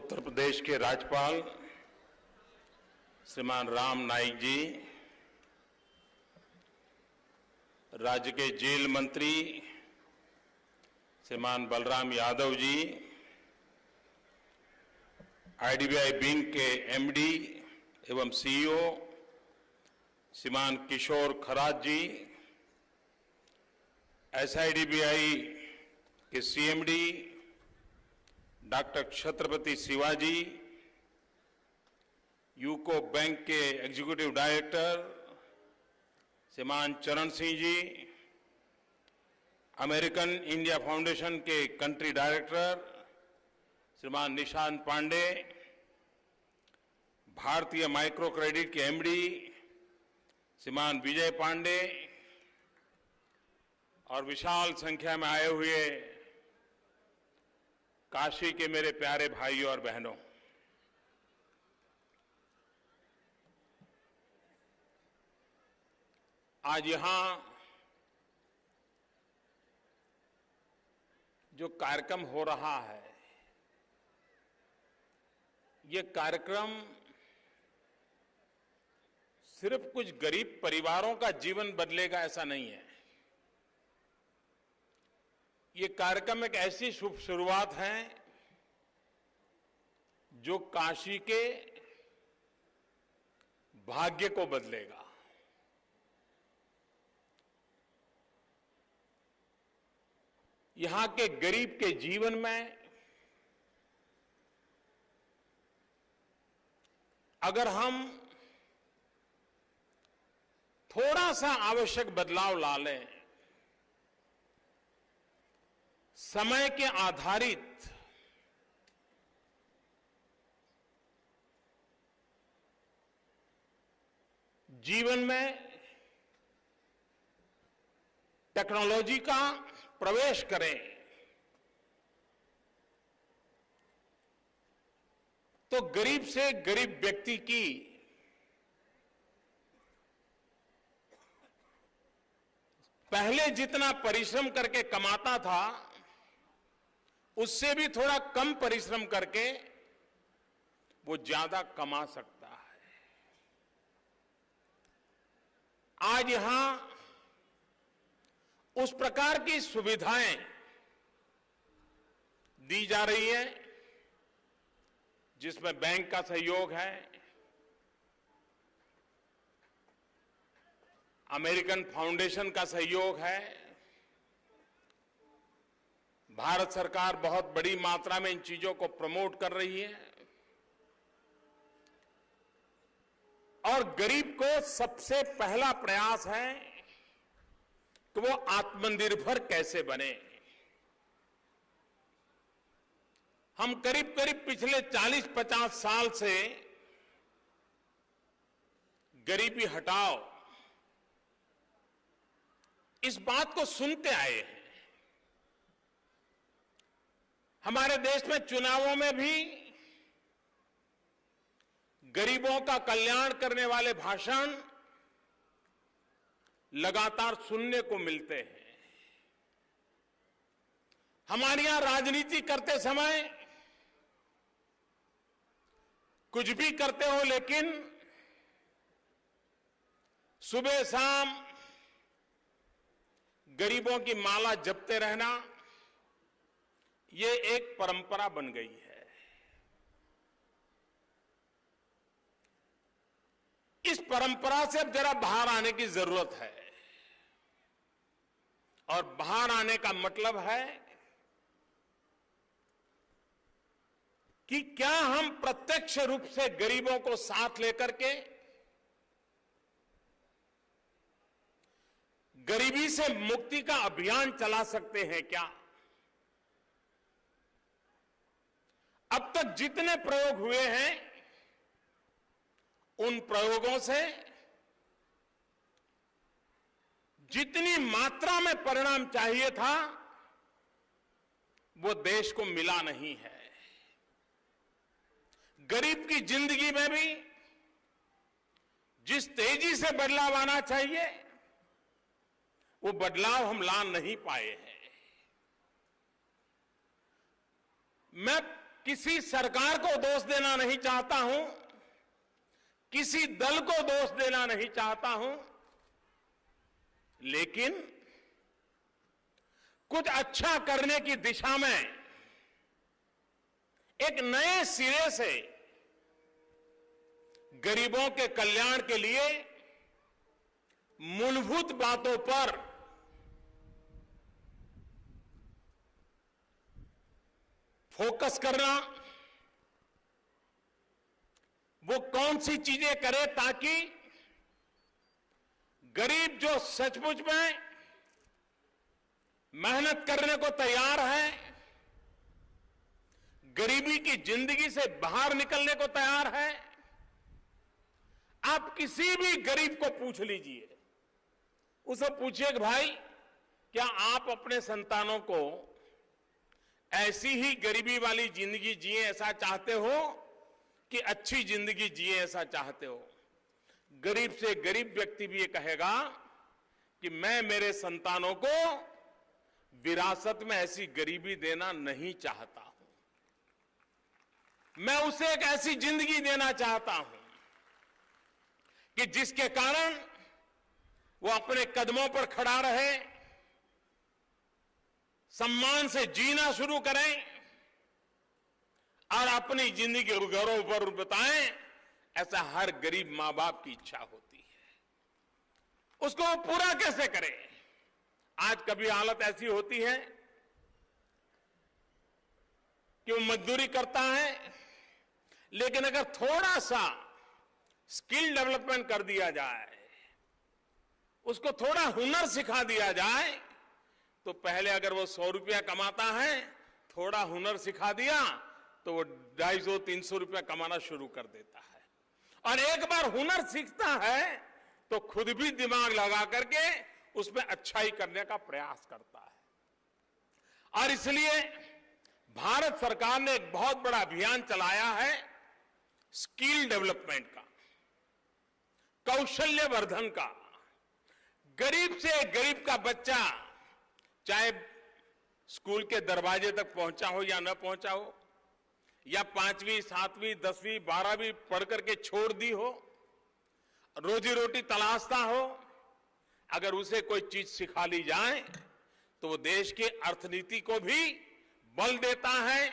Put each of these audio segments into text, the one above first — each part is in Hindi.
उत्तर प्रदेश के राज्यपाल श्रीमान राम नाईक जी, राज्य के जेल मंत्री श्रीमान बलराम यादव जी, आईडीबीआई बैंक के एमडी एवं सीईओ श्रीमान किशोर खरात जी, एसआईडीबीआई के CMD doctor Chhatrapati Shivaji, UCO bank के एग्जीक्यूटिव डायरेक्टर श्रीमान चरण Singh ji, American India foundation के कंट्री डायरेक्टर श्रीमान निशांत पांडे, भारतीय माइक्रो क्रेडिट के एमडी श्रीमान विजय पांडे और विशाल संख्या में आए हुए काशी के मेरे प्यारे भाइयों और बहनों, आज यहां जो कार्यक्रम हो रहा है, ये कार्यक्रम सिर्फ कुछ गरीब परिवारों का जीवन बदलेगा ऐसा नहीं है। ये कार्यक्रम एक ऐसी शुभ शुरुआत है जो काशी के भाग्य को बदलेगा। यहां के गरीब के जीवन में अगर हम थोड़ा सा आवश्यक बदलाव ला लें, समय के आधारित जीवन में टेक्नोलॉजी का प्रवेश करें, तो गरीब से गरीब व्यक्ति की पहले जितना परिश्रम करके कमाता था उससे भी थोड़ा कम परिश्रम करके वो ज्यादा कमा सकता है। आज यहां उस प्रकार की सुविधाएं दी जा रही है जिसमें बैंक का सहयोग है, अमेरिकन फाउंडेशन का सहयोग है, भारत सरकार बहुत बड़ी मात्रा में इन चीजों को प्रमोट कर रही है और गरीब को सबसे पहला प्रयास है कि वो आत्मनिर्भर कैसे बने। हम करीब करीब पिछले 40-50 साल से गरीबी हटाओ इस बात को सुनते आए हैं। हमारे देश में चुनावों में भी गरीबों का कल्याण करने वाले भाषण लगातार सुनने को मिलते हैं। हमारे यहां राजनीति करते समय कुछ भी करते हो, लेकिन सुबह शाम गरीबों की माला जपते रहना ये एक परंपरा बन गई है। इस परंपरा से अब जरा बाहर आने की जरूरत है और बाहर आने का मतलब है कि क्या हम प्रत्यक्ष रूप से गरीबों को साथ लेकर के गरीबी से मुक्ति का अभियान चला सकते हैं क्या? अब तक जितने प्रयोग हुए हैं उन प्रयोगों से जितनी मात्रा में परिणाम चाहिए था वो देश को मिला नहीं है। गरीब की जिंदगी में भी जिस तेजी से बदलाव आना चाहिए वो बदलाव हम ला नहीं पाए हैं। मैं किसी सरकार को दोष देना नहीं चाहता हूं, किसी दल को दोष देना नहीं चाहता हूं, लेकिन कुछ अच्छा करने की दिशा में एक नए सिरे से गरीबों के कल्याण के लिए मूलभूत बातों पर फोकस करना, वो कौन सी चीजें करे ताकि गरीब जो सचमुच में मेहनत करने को तैयार है, गरीबी की जिंदगी से बाहर निकलने को तैयार है। आप किसी भी गरीब को पूछ लीजिए, उसे पूछिए कि भाई क्या आप अपने संतानों को ऐसी ही गरीबी वाली जिंदगी जिए ऐसा चाहते हो कि अच्छी जिंदगी जिए ऐसा चाहते हो? गरीब से गरीब व्यक्ति भी ये कहेगा कि मैं मेरे संतानों को विरासत में ऐसी गरीबी देना नहीं चाहता हूं, मैं उसे एक ऐसी जिंदगी देना चाहता हूं कि जिसके कारण वो अपने कदमों पर खड़ा रहे, सम्मान से जीना शुरू करें और अपनी जिंदगी को गौरव पर बताएं। ऐसा हर गरीब मां बाप की इच्छा होती है। उसको वो पूरा कैसे करें? आज कभी हालत ऐसी होती है कि वो मजदूरी करता है, लेकिन अगर थोड़ा सा स्किल डेवलपमेंट कर दिया जाए, उसको थोड़ा हुनर सिखा दिया जाए, तो पहले अगर वो 100 रुपया कमाता है, थोड़ा हुनर सिखा दिया तो वो 250-300 रुपया कमाना शुरू कर देता है। और एक बार हुनर सीखता है तो खुद भी दिमाग लगा करके उसमें अच्छाई करने का प्रयास करता है। और इसलिए भारत सरकार ने एक बहुत बड़ा अभियान चलाया है स्किल डेवलपमेंट का, कौशल्य वर्धन का। गरीब से गरीब का बच्चा चाहे स्कूल के दरवाजे तक पहुंचा हो या न पहुंचा हो, या 5वीं, 7वीं, 10वीं, 12वीं पढ़ करके छोड़ दी हो, रोजी रोटी तलाशता हो, अगर उसे कोई चीज सिखा ली जाए तो वो देश की अर्थनीति को भी बल देता है,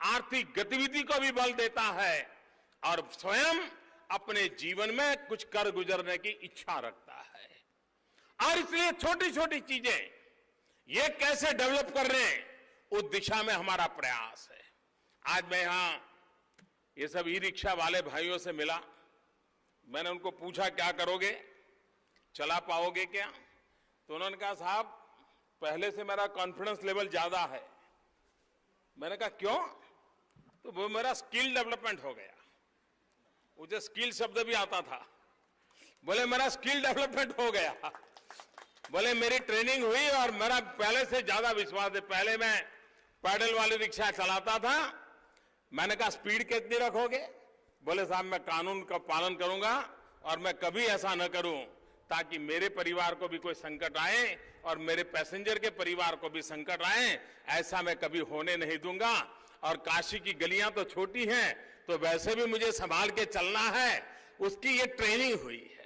आर्थिक गतिविधि को भी बल देता है और स्वयं अपने जीवन में कुछ कर गुजरने की इच्छा रखता है। और इसलिए छोटी छोटी चीजें ये कैसे डेवलप कर रहे हैं, उस दिशा में हमारा प्रयास है। आज मैं यहां ये सब ई रिक्शा वाले भाइयों से मिला, मैंने उनको पूछा क्या करोगे, चला पाओगे क्या? तो उन्होंने कहा साहब पहले से मेरा कॉन्फिडेंस लेवल ज्यादा है। मैंने कहा क्यों? तो वो मेरा स्किल डेवलपमेंट हो गया। मुझे स्किल शब्द भी आता था। बोले मेरा स्किल डेवलपमेंट हो गया, बोले मेरी ट्रेनिंग हुई और मेरा पहले से ज्यादा विश्वास है। पहले मैं पैडल वाली रिक्शा चलाता था। मैंने कहा स्पीड कितनी रखोगे? बोले साहब मैं कानून का पालन करूंगा और मैं कभी ऐसा न करूं ताकि मेरे परिवार को भी कोई संकट आए और मेरे पैसेंजर के परिवार को भी संकट आए, ऐसा मैं कभी होने नहीं दूंगा। और काशी की गलियां तो छोटी हैं, तो वैसे भी मुझे संभाल के चलना है, उसकी ये ट्रेनिंग हुई है।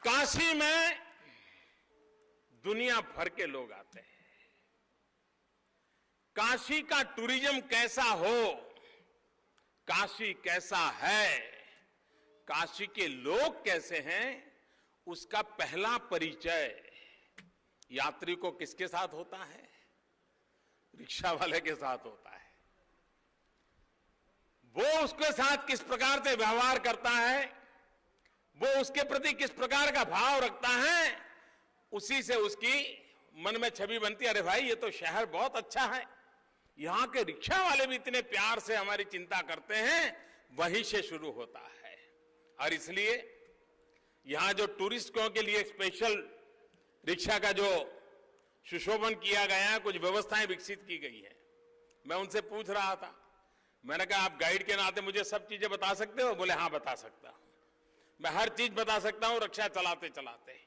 काशी में दुनिया भर के लोग आते हैं। काशी का टूरिज्म कैसा हो, काशी कैसा है, काशी के लोग कैसे हैं, उसका पहला परिचय यात्री को किसके साथ होता है? रिक्शा वाले के साथ होता है। वो उसके साथ किस प्रकार से व्यवहार करता है, वो उसके प्रति किस प्रकार का भाव रखता है, उसी से उसकी मन में छवि बनती है। अरे भाई ये तो शहर बहुत अच्छा है, यहां के रिक्शा वाले भी इतने प्यार से हमारी चिंता करते हैं, वहीं से शुरू होता है। और इसलिए यहां जो टूरिस्टों के लिए स्पेशल रिक्शा का जो सुशोभन किया गया है, कुछ व्यवस्थाएं विकसित की गई है। मैं उनसे पूछ रहा था, मैंने कहा आप गाइड के नाते मुझे सब चीजें बता सकते हो? बोले हाँ बता सकता हूं, मैं हर चीज बता सकता हूं रिक्शा चलाते चलाते।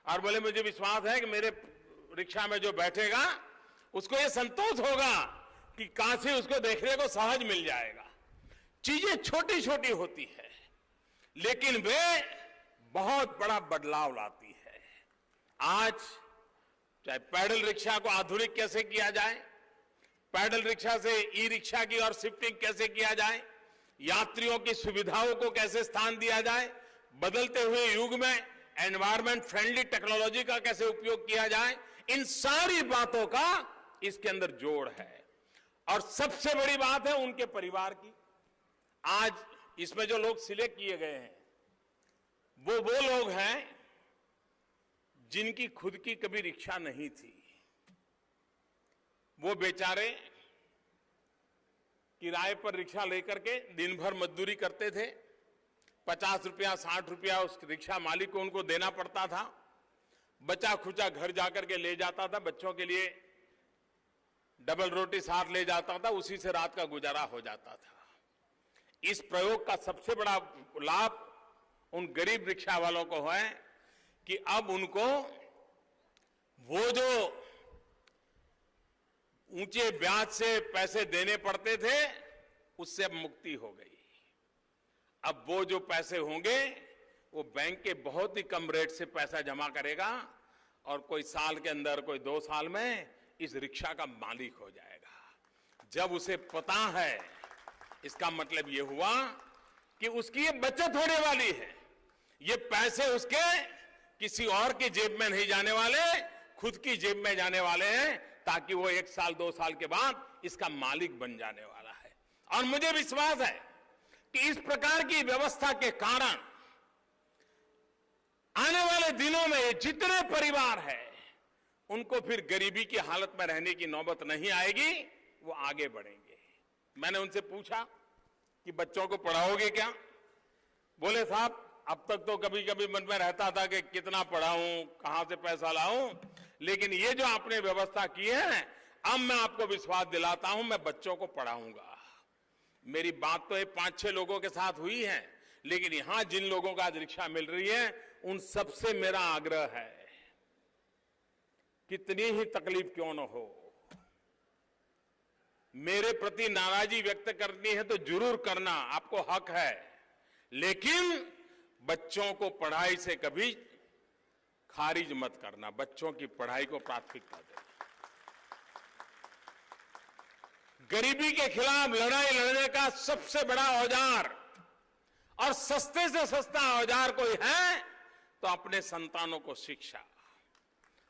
और बोले मुझे विश्वास है कि मेरे रिक्शा में जो बैठेगा उसको ये संतोष होगा कि काशी उसको देखने को सहज मिल जाएगा। चीजें छोटी छोटी होती है, लेकिन वे बहुत बड़ा बदलाव लाती है। आज चाहे पैडल रिक्शा को आधुनिक कैसे किया जाए, पैडल रिक्शा से ई रिक्शा की और शिफ्टिंग कैसे किया जाए, यात्रियों की सुविधाओं को कैसे स्थान दिया जाए, बदलते हुए युग में एनवायरमेंट फ्रेंडली टेक्नोलॉजी का कैसे उपयोग किया जाए, इन सारी बातों का इसके अंदर जोड़ है। और सबसे बड़ी बात है उनके परिवार की। आज इसमें जो लोग सिलेक्ट किए गए हैं वो लोग हैं जिनकी खुद की कभी रिक्शा नहीं थी। वो बेचारे किराए पर रिक्शा लेकर के दिन भर मजदूरी करते थे। 50 रुपया 60 रुपया उस रिक्शा मालिक को उनको देना पड़ता था। बचा खुचा घर जाकर के ले जाता था, बच्चों के लिए डबल रोटी साथ ले जाता था, उसी से रात का गुजारा हो जाता था। इस प्रयोग का सबसे बड़ा लाभ उन गरीब रिक्शा वालों को है कि अब उनको वो जो ऊंचे ब्याज से पैसे देने पड़ते थे उससे अब मुक्ति हो गई। अब वो जो पैसे होंगे वो बैंक के बहुत ही कम रेट से पैसा जमा करेगा और कोई साल के अंदर, कोई 2 साल में इस रिक्शा का मालिक हो जाएगा। जब उसे पता है, इसका मतलब ये हुआ कि उसकी ये बचत होने वाली है। ये पैसे उसके किसी और की जेब में नहीं जाने वाले, खुद की जेब में जाने वाले हैं, ताकि वो 1 साल 2 साल के बाद इसका मालिक बन जाने वाला है। और मुझे विश्वास है कि इस प्रकार की व्यवस्था के कारण आने वाले दिनों में ये जितने परिवार हैं उनको फिर गरीबी की हालत में रहने की नौबत नहीं आएगी, वो आगे बढ़ेंगे। मैंने उनसे पूछा कि बच्चों को पढ़ाओगे क्या? बोले साहब अब तक तो कभी कभी मन में रहता था कि कितना पढ़ाऊं, कहां से पैसा लाऊं, लेकिन ये जो आपने व्यवस्था की है, अब मैं आपको विश्वास दिलाता हूं, मैं बच्चों को पढ़ाऊंगा। मेरी बात तो ये 5-6 लोगों के साथ हुई है, लेकिन यहां जिन लोगों का आज रिक्शा मिल रही है उन सबसे मेरा आग्रह है, कितनी ही तकलीफ क्यों न हो, मेरे प्रति नाराजगी व्यक्त करनी है तो जरूर करना, आपको हक है, लेकिन बच्चों को पढ़ाई से कभी खारिज मत करना, बच्चों की पढ़ाई को प्राथमिकता देना। गरीबी के खिलाफ लड़ाई लड़ने का सबसे बड़ा औजार और सस्ते से सस्ता औजार कोई है तो अपने संतानों को शिक्षा।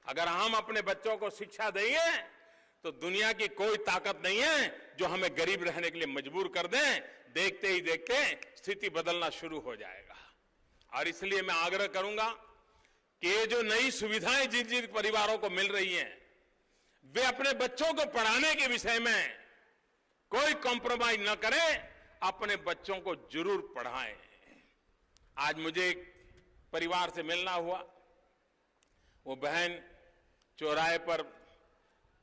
अगर हम अपने बच्चों को शिक्षा देंगे तो दुनिया की कोई ताकत नहीं है जो हमें गरीब रहने के लिए मजबूर कर दे। देखते ही देखते स्थिति बदलना शुरू हो जाएगा। और इसलिए मैं आग्रह करूंगा कि ये जो नई सुविधाएं जिन जिन परिवारों को मिल रही हैं, वे अपने बच्चों को पढ़ाने के विषय में कोई कॉम्प्रोमाइज न करें, अपने बच्चों को जरूर पढ़ाएं। आज मुझे एक परिवार से मिलना हुआ, वो बहन चौराहे पर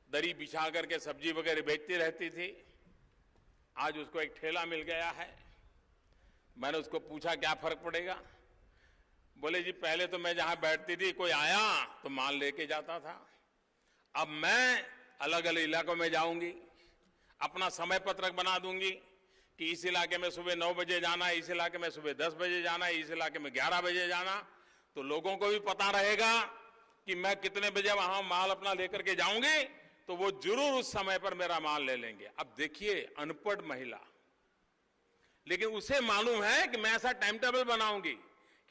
दरी बिछा करके सब्जी वगैरह बेचती रहती थी। आज उसको एक ठेला मिल गया है। मैंने उसको पूछा क्या फर्क पड़ेगा? बोले जी पहले तो मैं जहां बैठती थी कोई आया तो माल लेके जाता था, अब मैं अलग अलग इलाकों में जाऊंगी, अपना समय पत्रक बना दूंगी कि इस इलाके में सुबह 9 बजे जाना है, इस इलाके में सुबह 10 बजे जाना है, इस इलाके में 11 बजे जाना, तो लोगों को भी पता रहेगा कि मैं कितने बजे वहां माल अपना लेकर के जाऊंगी, तो वो जरूर उस समय पर मेरा माल ले लेंगे। अब देखिए अनपढ़ महिला, लेकिन उसे मालूम है कि मैं ऐसा टाइम टेबल बनाऊंगी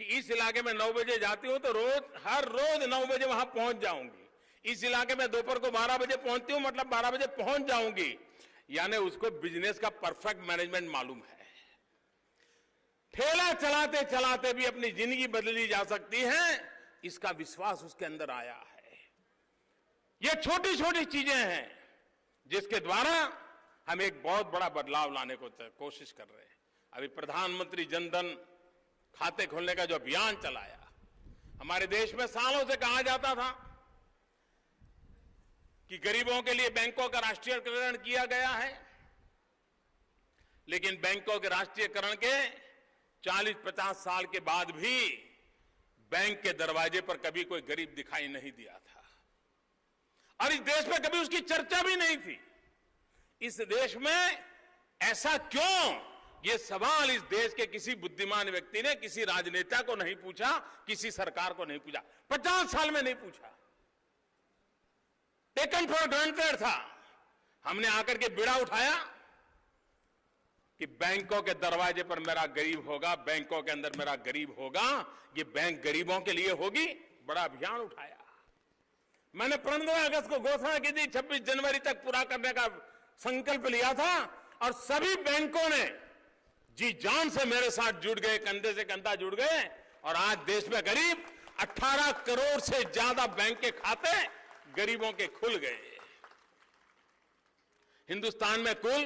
कि इस इलाके में 9 बजे जाती हूं तो हर रोज 9 बजे वहां पहुंच जाऊंगी, इस इलाके में दोपहर को 12 बजे पहुंचती हूं मतलब 12 बजे पहुंच जाऊंगी। यानी उसको बिजनेस का परफेक्ट मैनेजमेंट मालूम है। ठेला चलाते चलाते भी अपनी जिंदगी बदली जा सकती है, इसका विश्वास उसके अंदर आया है। ये छोटी छोटी चीजें हैं जिसके द्वारा हम एक बहुत बड़ा बदलाव लाने को कोशिश कर रहे हैं। अभी प्रधानमंत्री जनधन खाते खोलने का जो अभियान चलाया, हमारे देश में सालों से कहा जाता था कि गरीबों के लिए बैंकों का राष्ट्रीयकरण किया गया है, लेकिन बैंकों के राष्ट्रीयकरण के 40-50 साल के बाद भी बैंक के दरवाजे पर कभी कोई गरीब दिखाई नहीं दिया था। और इस देश में कभी उसकी चर्चा भी नहीं थी। इस देश में ऐसा क्यों, ये सवाल इस देश के किसी बुद्धिमान व्यक्ति ने किसी राजनेता को नहीं पूछा, किसी सरकार को नहीं पूछा, 50 साल में नहीं पूछा। टेकन फॉर ग्रांटेड था। हमने आकर के बीड़ा उठाया कि बैंकों के दरवाजे पर मेरा गरीब होगा, बैंकों के अंदर मेरा गरीब होगा, ये बैंक गरीबों के लिए होगी, बड़ा अभियान उठाया। मैंने 15 अगस्त को घोषणा की थी, 26 जनवरी तक पूरा करने का संकल्प लिया था और सभी बैंकों ने जी जान से मेरे साथ जुड़ गए, कंधे से कंधा जुड़ गए और आज देश में करीब 18 करोड़ से ज्यादा बैंक के खाते गरीबों के खुल गए। हिंदुस्तान में कुल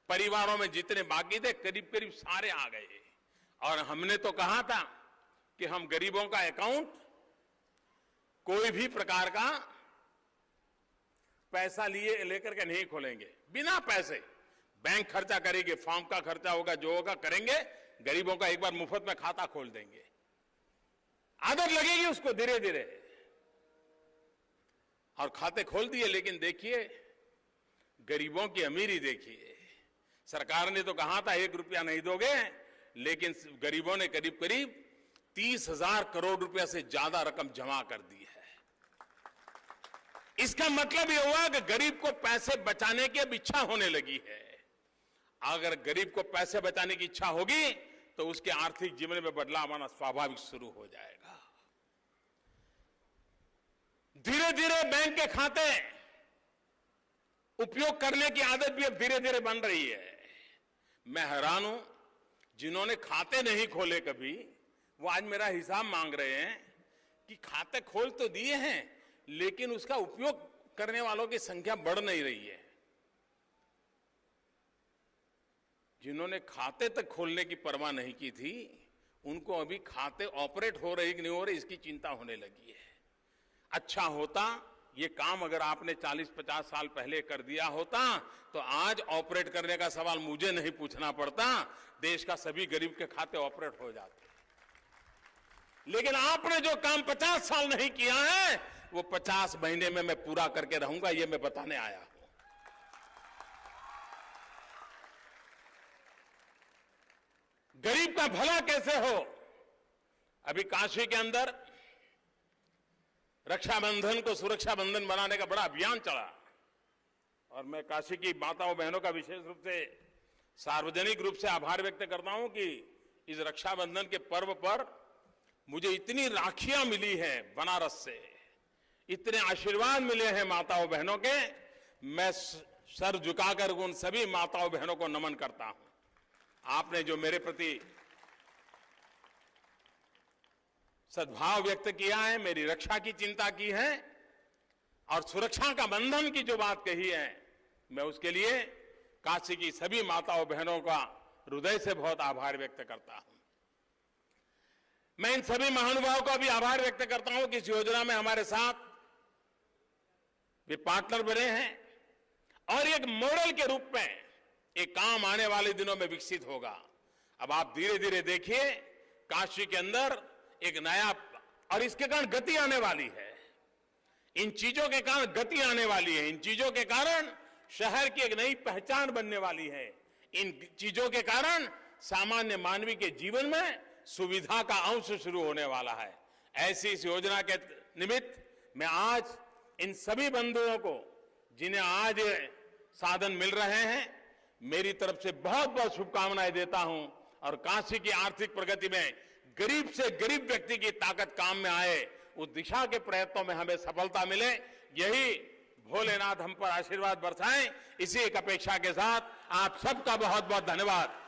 परिवारों में जितने बाकी थे करीब करीब सारे आ गए। और हमने तो कहा था कि हम गरीबों का अकाउंट कोई भी प्रकार का पैसा लिए लेकर के नहीं खोलेंगे, बिना पैसे। बैंक खर्चा करेगी, फॉर्म का खर्चा होगा, जो होगा करेंगे, गरीबों का एक बार मुफ्त में खाता खोल देंगे। आदत लगेगी उसको धीरे धीरे, और खाते खोल दिए। लेकिन देखिए गरीबों की अमीरी देखिए। सरकार ने तो कहा था 1 रुपया नहीं दोगे, लेकिन गरीबों ने करीब करीब 30,000 करोड़ रुपया से ज्यादा रकम जमा कर दी है। इसका मतलब यह हुआ कि गरीब को पैसे बचाने की अब इच्छा होने लगी है। अगर गरीब को पैसे बचाने की इच्छा होगी तो उसके आर्थिक जीवन में बदलाव आना स्वाभाविक शुरू हो जाएगा। धीरे धीरे बैंक के खाते उपयोग करने की आदत भी अब धीरे धीरे बन रही है। मैं हैरान हूं, जिन्होंने खाते नहीं खोले कभी, वो आज मेरा हिसाब मांग रहे हैं कि खाते खोल तो दिए हैं लेकिन उसका उपयोग करने वालों की संख्या बढ़ नहीं रही है। जिन्होंने खाते तक खोलने की परवाह नहीं की थी, उनको अभी खाते ऑपरेट हो रहे कि नहीं हो रहे इसकी चिंता होने लगी है। अच्छा होता ये काम अगर आपने 40-50 साल पहले कर दिया होता तो आज ऑपरेट करने का सवाल मुझे नहीं पूछना पड़ता, देश का सभी गरीब के खाते ऑपरेट हो जाते। लेकिन आपने जो काम 50 साल नहीं किया है वो 50 महीने में मैं पूरा करके रहूंगा, ये मैं बताने आया हूं। गरीब का भला कैसे हो। अभी काशी के अंदर रक्षाबंधन को सुरक्षा बंधन बनाने का बड़ा अभियान चला और मैं काशी की माताओं बहनों का विशेष रूप से सार्वजनिक रूप से आभार व्यक्त करता हूं कि इस रक्षाबंधन के पर्व पर मुझे इतनी राखियां मिली हैं बनारस से, इतने आशीर्वाद मिले हैं माताओं बहनों के। मैं सर झुकाकर उन सभी माताओं बहनों को नमन करता हूं। आपने जो मेरे प्रति सद्भाव व्यक्त किया है, मेरी रक्षा की चिंता की है और सुरक्षा का बंधन की जो बात कही है, मैं उसके लिए काशी की सभी माताओं बहनों का हृदय से बहुत आभार व्यक्त करता हूं। मैं इन सभी महानुभावों का भी आभार व्यक्त करता हूं कि इस योजना में हमारे साथ वे पार्टनर बने हैं और एक मॉडल के रूप में एक काम आने वाले दिनों में विकसित होगा। अब आप धीरे धीरे देखिए काशी के अंदर एक नया, और इसके कारण गति आने वाली है। इन चीजों के कारण गति आने वाली है। इन चीजों के कारण शहर की एक नई पहचान बनने वाली है। इन चीजों के कारण सामान्य मानवी के जीवन में सुविधा का अंश शुरू होने वाला है। ऐसी इस योजना के निमित्त मैं आज इन सभी बंधुओं को जिन्हें आज साधन मिल रहे हैं, मेरी तरफ से बहुत बहुत शुभकामनाएं देता हूं और काशी की आर्थिक प्रगति में गरीब से गरीब व्यक्ति की ताकत काम में आए, उस दिशा के प्रयत्नों में हमें सफलता मिले, यही भोलेनाथ हम पर आशीर्वाद बरसाएं। इसी एक अपेक्षा के साथ आप सबका बहुत बहुत धन्यवाद।